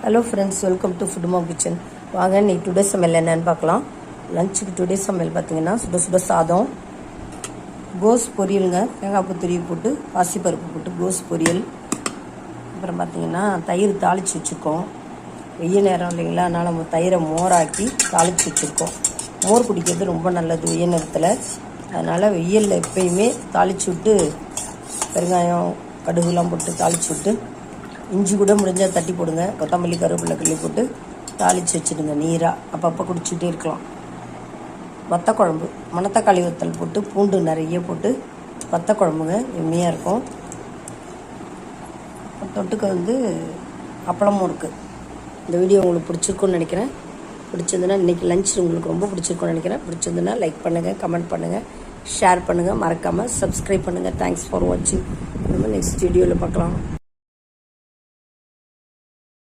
Hello friends, welcome to Food Mom Kitchen. வாங்க இன்னைக்கு today சமையல் என்னென்னு பார்க்கலாம். லஞ்சுக்கு டுடே சமையல் பார்த்தீங்கன்னா சுட சுட சாதம், கோஸ் பொரியலுங்க, தேங்காய் பூ துருவி போட்டு பாசிப்பருப்பு போட்டு கோஸ் பொரியல். அப்புறம் பார்த்தீங்கன்னா தயிர் தாளித்து வச்சுருக்கோம். வெய்ய நேரம் இல்லைங்களா, அதனால் நம்ம தயிரை மோராக்கி தாளித்து வச்சுருக்கோம். மோர் குடிக்கிறது ரொம்ப நல்லது வெய்ய நேரத்தில். அதனால் வெயிலில் எப்பயுமே தாளித்து விட்டு பெருங்காயம் கடுகுலாம் போட்டு தாளித்து விட்டு இஞ்சி கூட முடிஞ்சால் தட்டி போடுங்க, கொத்தமல்லி கருவேப்பிலை கிள்ளி போட்டு தாளித்து வச்சுடுங்க நீராக. அப்பப்போ குடிச்சிக்கிட்டே இருக்கலாம். வத்த குழம்பு மணத்தக்காளி வத்தல் போட்டு பூண்டு நிறைய போட்டு வத்த குழம்புங்க எம்மையாக இருக்கும். தொட்டுக்க அப்பளமும் இருக்குது. இந்த வீடியோ உங்களுக்கு பிடிச்சிருக்குன்னு நினைக்கிறேன். பிடிச்சிருந்துன்னா இன்றைக்கி லஞ்ச் உங்களுக்கு ரொம்ப பிடிச்சிருக்குன்னு நினைக்கிறேன். பிடிச்சிருந்துன்னா லைக் பண்ணுங்கள், கமெண்ட் பண்ணுங்கள், ஷேர் பண்ணுங்கள், மறக்காமல் சப்ஸ்கிரைப் பண்ணுங்கள். தேங்க்ஸ் ஃபார் வாட்சிங். நம்ம நெக்ஸ்ட் வீடியோவில் பார்க்கலாம்.